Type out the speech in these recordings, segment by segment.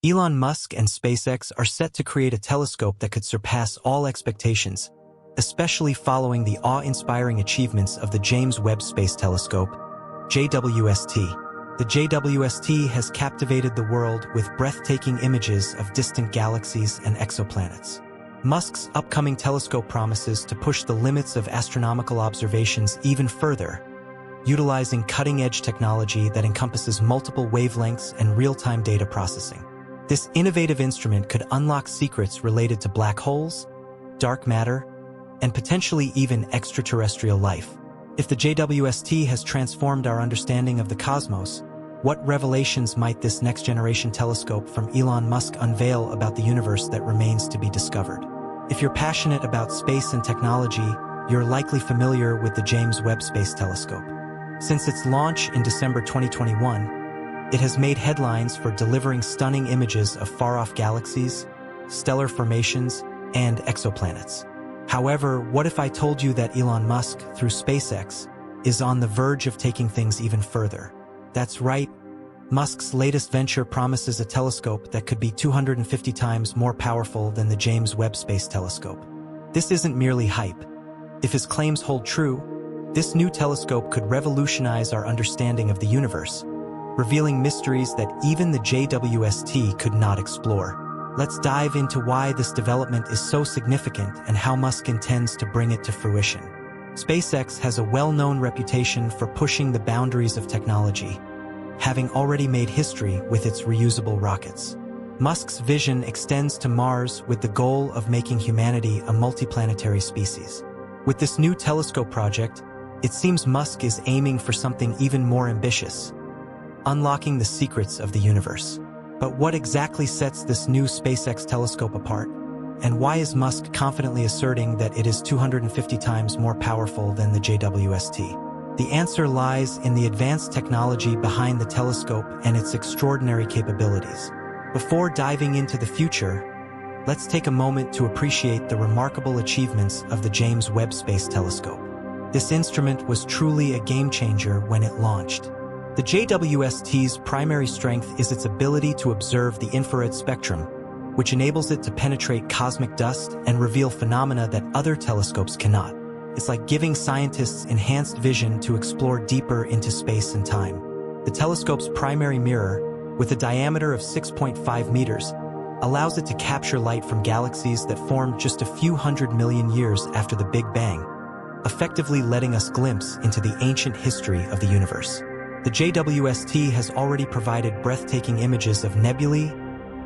Elon Musk and SpaceX are set to create a telescope that could surpass all expectations, especially following the awe-inspiring achievements of the James Webb Space Telescope, JWST. The JWST has captivated the world with breathtaking images of distant galaxies and exoplanets. Musk's upcoming telescope promises to push the limits of astronomical observations even further, utilizing cutting-edge technology that encompasses multiple wavelengths and real-time data processing. This innovative instrument could unlock secrets related to black holes, dark matter, and potentially even extraterrestrial life. If the JWST has transformed our understanding of the cosmos, what revelations might this next-generation telescope from Elon Musk unveil about the universe that remains to be discovered? If you're passionate about space and technology, you're likely familiar with the James Webb Space Telescope. Since its launch in December 2021, it has made headlines for delivering stunning images of far-off galaxies, stellar formations, and exoplanets. However, what if I told you that Elon Musk, through SpaceX, is on the verge of taking things even further? That's right. Musk's latest venture promises a telescope that could be 250 times more powerful than the James Webb Space Telescope. This isn't merely hype. If his claims hold true, this new telescope could revolutionize our understanding of the universe, revealing mysteries that even the JWST could not explore. Let's dive into why this development is so significant and how Musk intends to bring it to fruition. SpaceX has a well-known reputation for pushing the boundaries of technology, having already made history with its reusable rockets. Musk's vision extends to Mars with the goal of making humanity a multiplanetary species. With this new telescope project, it seems Musk is aiming for something even more ambitious, unlocking the secrets of the universe. But what exactly sets this new SpaceX telescope apart? And why is Musk confidently asserting that it is 250 times more powerful than the JWST? The answer lies in the advanced technology behind the telescope and its extraordinary capabilities. Before diving into the future, let's take a moment to appreciate the remarkable achievements of the James Webb Space Telescope. This instrument was truly a game-changer when it launched. The JWST's primary strength is its ability to observe the infrared spectrum, which enables it to penetrate cosmic dust and reveal phenomena that other telescopes cannot. It's like giving scientists enhanced vision to explore deeper into space and time. The telescope's primary mirror, with a diameter of 6.5 meters, allows it to capture light from galaxies that formed just a few 100 million years after the Big Bang, effectively letting us glimpse into the ancient history of the universe. The JWST has already provided breathtaking images of nebulae,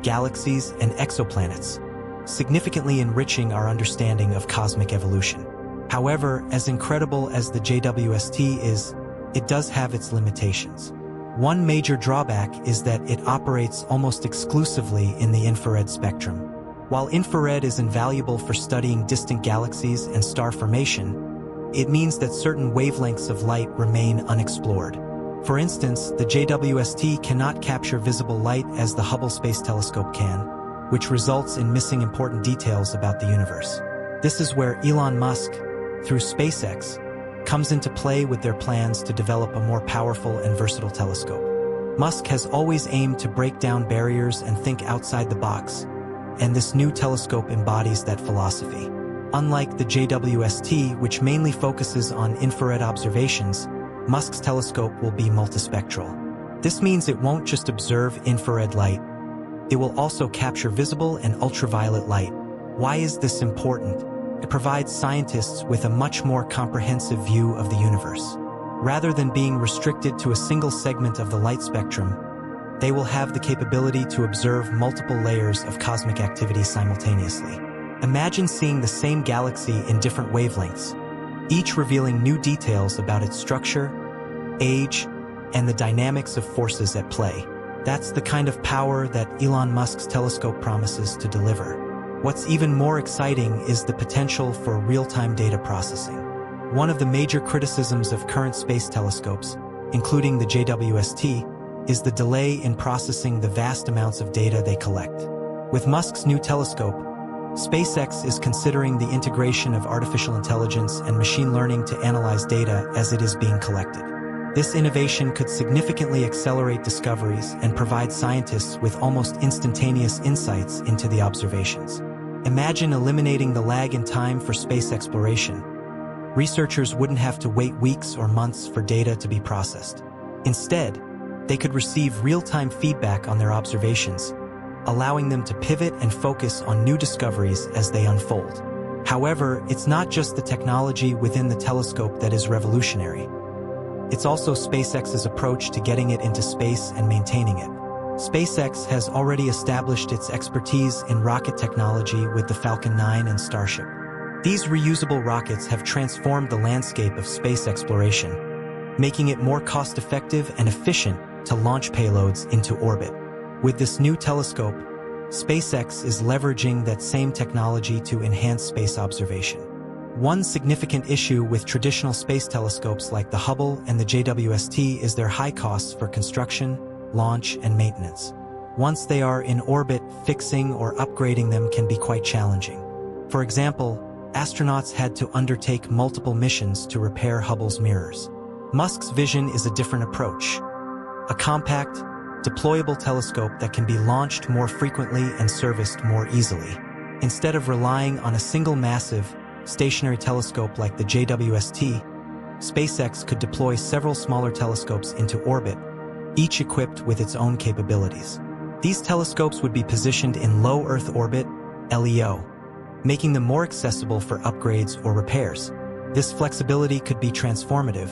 galaxies, and exoplanets, significantly enriching our understanding of cosmic evolution. However, as incredible as the JWST is, it does have its limitations. One major drawback is that it operates almost exclusively in the infrared spectrum. While infrared is invaluable for studying distant galaxies and star formation, it means that certain wavelengths of light remain unexplored. For instance, the JWST cannot capture visible light as the Hubble Space Telescope can, which results in missing important details about the universe. This is where Elon Musk, through SpaceX, comes into play with their plans to develop a more powerful and versatile telescope. Musk has always aimed to break down barriers and think outside the box, and this new telescope embodies that philosophy. Unlike the JWST, which mainly focuses on infrared observations, Musk's telescope will be multispectral. This means it won't just observe infrared light, it will also capture visible and ultraviolet light. Why is this important? It provides scientists with a much more comprehensive view of the universe. Rather than being restricted to a single segment of the light spectrum, they will have the capability to observe multiple layers of cosmic activity simultaneously. Imagine seeing the same galaxy in different wavelengths, each revealing new details about its structure, age, and the dynamics of forces at play. That's the kind of power that Elon Musk's telescope promises to deliver. What's even more exciting is the potential for real-time data processing. One of the major criticisms of current space telescopes, including the JWST, is the delay in processing the vast amounts of data they collect. With Musk's new telescope, SpaceX is considering the integration of artificial intelligence and machine learning to analyze data as it is being collected. This innovation could significantly accelerate discoveries and provide scientists with almost instantaneous insights into the observations. Imagine eliminating the lag in time for space exploration. Researchers wouldn't have to wait weeks or months for data to be processed. Instead, they could receive real-time feedback on their observations, allowing them to pivot and focus on new discoveries as they unfold. However, it's not just the technology within the telescope that is revolutionary. It's also SpaceX's approach to getting it into space and maintaining it. SpaceX has already established its expertise in rocket technology with the Falcon 9 and Starship. These reusable rockets have transformed the landscape of space exploration, making it more cost-effective and efficient to launch payloads into orbit. With this new telescope, SpaceX is leveraging that same technology to enhance space observation. One significant issue with traditional space telescopes like the Hubble and the JWST is their high costs for construction, launch, and maintenance. Once they are in orbit, fixing or upgrading them can be quite challenging. For example, astronauts had to undertake multiple missions to repair Hubble's mirrors. Musk's vision is a different approach. A compact, deployable telescope that can be launched more frequently and serviced more easily. Instead of relying on a single massive, stationary telescope like the JWST, SpaceX could deploy several smaller telescopes into orbit, each equipped with its own capabilities. These telescopes would be positioned in low Earth orbit, LEO, making them more accessible for upgrades or repairs. This flexibility could be transformative,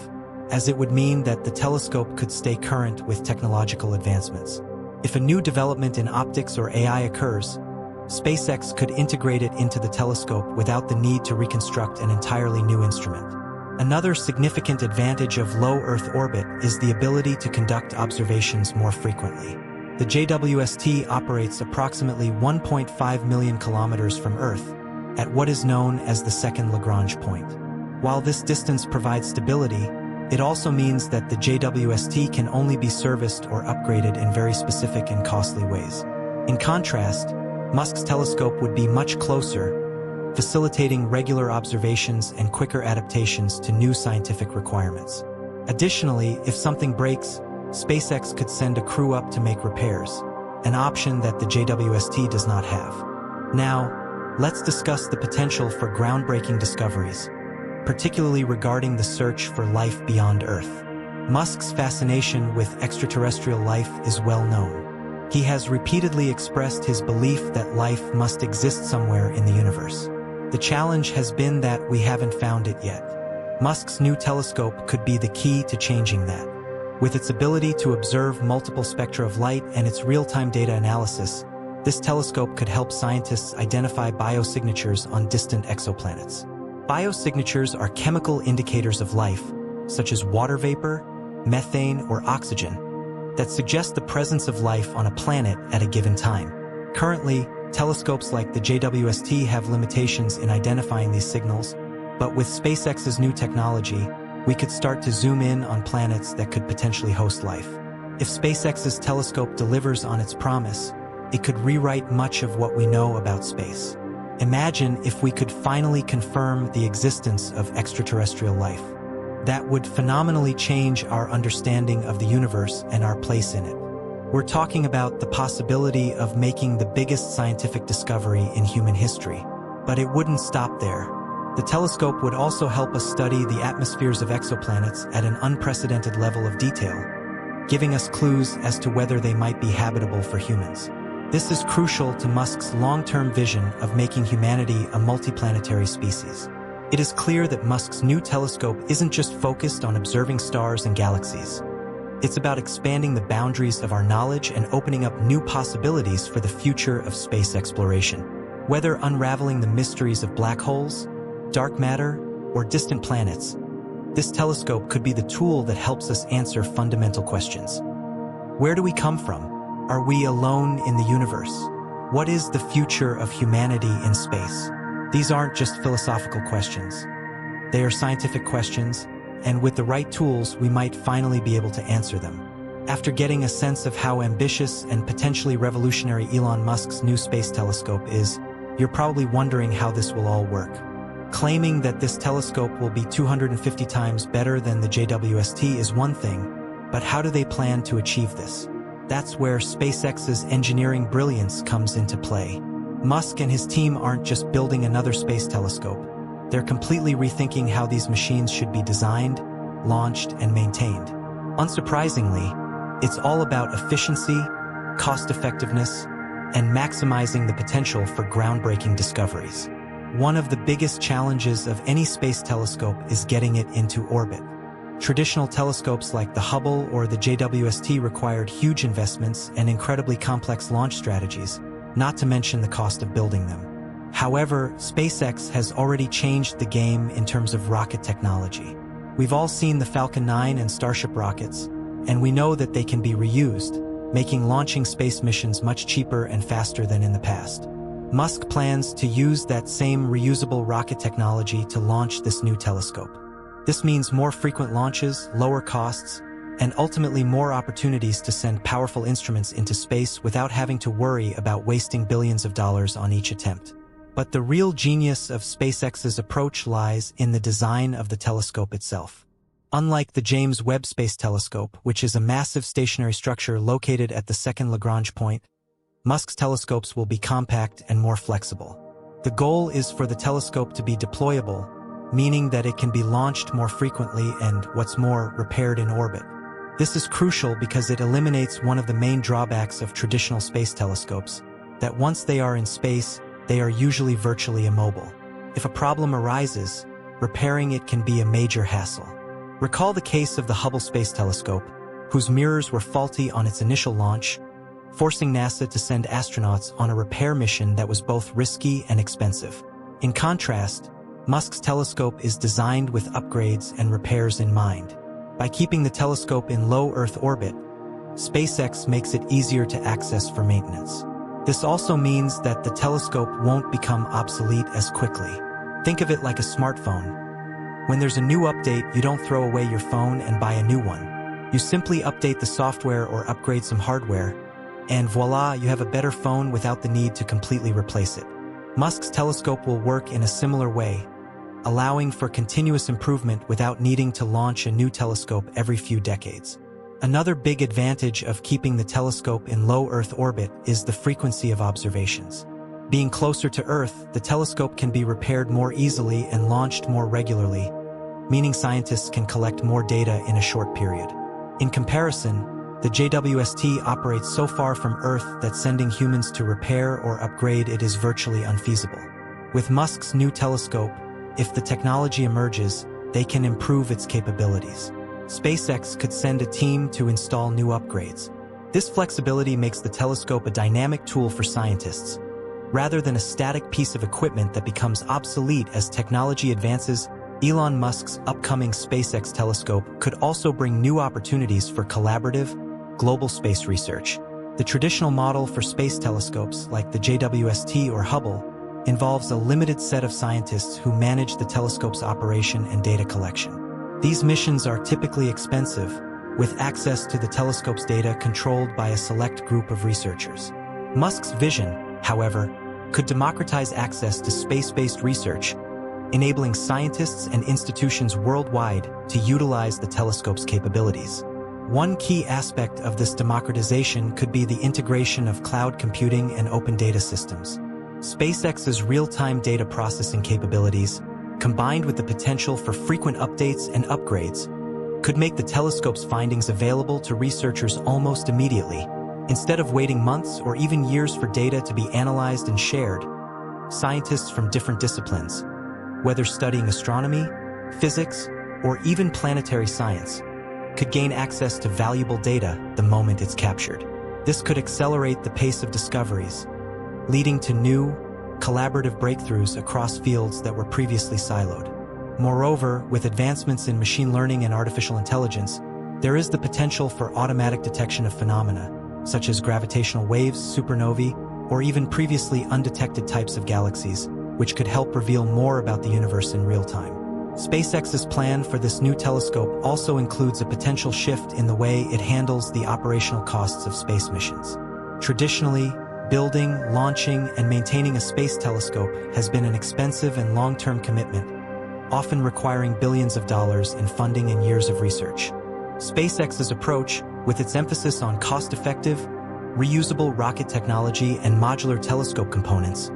as it would mean that the telescope could stay current with technological advancements. If a new development in optics or AI occurs, SpaceX could integrate it into the telescope without the need to reconstruct an entirely new instrument. Another significant advantage of low Earth orbit is the ability to conduct observations more frequently. The JWST operates approximately 1.5 million kilometers from Earth, at what is known as the second Lagrange point. While this distance provides stability, it also means that the JWST can only be serviced or upgraded in very specific and costly ways. In contrast, Musk's telescope would be much closer, facilitating regular observations and quicker adaptations to new scientific requirements. Additionally, if something breaks, SpaceX could send a crew up to make repairs, an option that the JWST does not have. Now, let's discuss the potential for groundbreaking discoveries, particularly regarding the search for life beyond Earth. Musk's fascination with extraterrestrial life is well known. He has repeatedly expressed his belief that life must exist somewhere in the universe. The challenge has been that we haven't found it yet. Musk's new telescope could be the key to changing that. With its ability to observe multiple spectra of light and its real-time data analysis, this telescope could help scientists identify biosignatures on distant exoplanets. Biosignatures are chemical indicators of life, such as water vapor, methane, or oxygen, that suggest the presence of life on a planet at a given time. Currently, telescopes like the JWST have limitations in identifying these signals, but with SpaceX's new technology, we could start to zoom in on planets that could potentially host life. If SpaceX's telescope delivers on its promise, it could rewrite much of what we know about space. Imagine if we could finally confirm the existence of extraterrestrial life. That would phenomenally change our understanding of the universe and our place in it. We're talking about the possibility of making the biggest scientific discovery in human history. But it wouldn't stop there. The telescope would also help us study the atmospheres of exoplanets at an unprecedented level of detail, giving us clues as to whether they might be habitable for humans. This is crucial to Musk's long-term vision of making humanity a multiplanetary species. It is clear that Musk's new telescope isn't just focused on observing stars and galaxies. It's about expanding the boundaries of our knowledge and opening up new possibilities for the future of space exploration. Whether unraveling the mysteries of black holes, dark matter, or distant planets, this telescope could be the tool that helps us answer fundamental questions. Where do we come from? Are we alone in the universe? What is the future of humanity in space? These aren't just philosophical questions. They are scientific questions, and with the right tools, we might finally be able to answer them. After getting a sense of how ambitious and potentially revolutionary Elon Musk's new space telescope is, you're probably wondering how this will all work. Claiming that this telescope will be 250 times better than the JWST is one thing, but how do they plan to achieve this? That's where SpaceX's engineering brilliance comes into play. Musk and his team aren't just building another space telescope. They're completely rethinking how these machines should be designed, launched, and maintained. Unsurprisingly, it's all about efficiency, cost-effectiveness, and maximizing the potential for groundbreaking discoveries. One of the biggest challenges of any space telescope is getting it into orbit. Traditional telescopes like the Hubble or the JWST required huge investments and incredibly complex launch strategies, not to mention the cost of building them. However, SpaceX has already changed the game in terms of rocket technology. We've all seen the Falcon 9 and Starship rockets, and we know that they can be reused, making launching space missions much cheaper and faster than in the past. Musk plans to use that same reusable rocket technology to launch this new telescope. This means more frequent launches, lower costs, and ultimately more opportunities to send powerful instruments into space without having to worry about wasting billions of dollars on each attempt. But the real genius of SpaceX's approach lies in the design of the telescope itself. Unlike the James Webb Space Telescope, which is a massive stationary structure located at the second Lagrange point, Musk's telescopes will be compact and more flexible. The goal is for the telescope to be deployable, meaning that it can be launched more frequently and, what's more, repaired in orbit. This is crucial because it eliminates one of the main drawbacks of traditional space telescopes, that once they are in space, they are usually virtually immobile. If a problem arises, repairing it can be a major hassle. Recall the case of the Hubble Space Telescope, whose mirrors were faulty on its initial launch, forcing NASA to send astronauts on a repair mission that was both risky and expensive. In contrast, Musk's telescope is designed with upgrades and repairs in mind. By keeping the telescope in low Earth orbit, SpaceX makes it easier to access for maintenance. This also means that the telescope won't become obsolete as quickly. Think of it like a smartphone. When there's a new update, you don't throw away your phone and buy a new one. You simply update the software or upgrade some hardware, and voila, you have a better phone without the need to completely replace it. Musk's telescope will work in a similar way, allowing for continuous improvement without needing to launch a new telescope every few decades. Another big advantage of keeping the telescope in low Earth orbit is the frequency of observations. Being closer to Earth, the telescope can be repaired more easily and launched more regularly, meaning scientists can collect more data in a short period. In comparison, the JWST operates so far from Earth that sending humans to repair or upgrade it is virtually unfeasible. With Musk's new telescope, if the technology emerges, they can improve its capabilities. SpaceX could send a team to install new upgrades. This flexibility makes the telescope a dynamic tool for scientists, rather than a static piece of equipment that becomes obsolete as technology advances. Elon Musk's upcoming SpaceX telescope could also bring new opportunities for collaborative, global space research. The traditional model for space telescopes, like the JWST or Hubble, involves a limited set of scientists who manage the telescope's operation and data collection. These missions are typically expensive, with access to the telescope's data controlled by a select group of researchers. Musk's vision, however, could democratize access to space-based research, enabling scientists and institutions worldwide to utilize the telescope's capabilities. One key aspect of this democratization could be the integration of cloud computing and open data systems. SpaceX's real-time data processing capabilities, combined with the potential for frequent updates and upgrades, could make the telescope's findings available to researchers almost immediately. Instead of waiting months or even years for data to be analyzed and shared, scientists from different disciplines, whether studying astronomy, physics, or even planetary science, could gain access to valuable data the moment it's captured. This could accelerate the pace of discoveries, leading to new, collaborative breakthroughs across fields that were previously siloed. Moreover, with advancements in machine learning and artificial intelligence, there is the potential for automatic detection of phenomena, such as gravitational waves, supernovae, or even previously undetected types of galaxies, which could help reveal more about the universe in real time. SpaceX's plan for this new telescope also includes a potential shift in the way it handles the operational costs of space missions. Traditionally, Building, launching, and maintaining a space telescope has been an expensive and long-term commitment, often requiring billions of dollars in funding and years of research. SpaceX's approach, with its emphasis on cost-effective, reusable rocket technology and modular telescope components,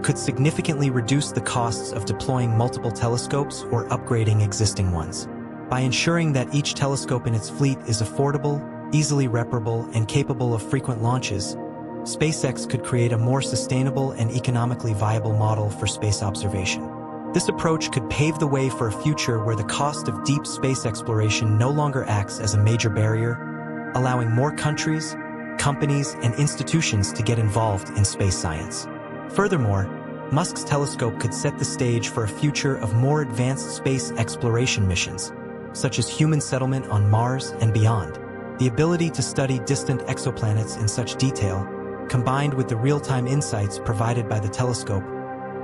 could significantly reduce the costs of deploying multiple telescopes or upgrading existing ones. By ensuring that each telescope in its fleet is affordable, easily reparable, and capable of frequent launches, SpaceX could create a more sustainable and economically viable model for space observation. This approach could pave the way for a future where the cost of deep space exploration no longer acts as a major barrier, allowing more countries, companies, and institutions to get involved in space science. Furthermore, Musk's telescope could set the stage for a future of more advanced space exploration missions, such as human settlement on Mars and beyond. The ability to study distant exoplanets in such detail, combined with the real-time insights provided by the telescope,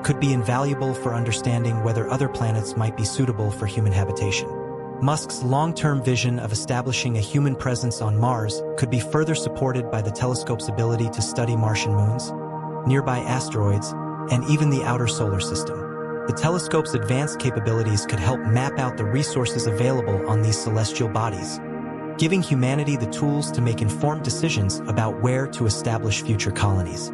could be invaluable for understanding whether other planets might be suitable for human habitation. Musk's long-term vision of establishing a human presence on Mars could be further supported by the telescope's ability to study Martian moons, nearby asteroids, and even the outer solar system. The telescope's advanced capabilities could help map out the resources available on these celestial bodies, giving humanity the tools to make informed decisions about where to establish future colonies.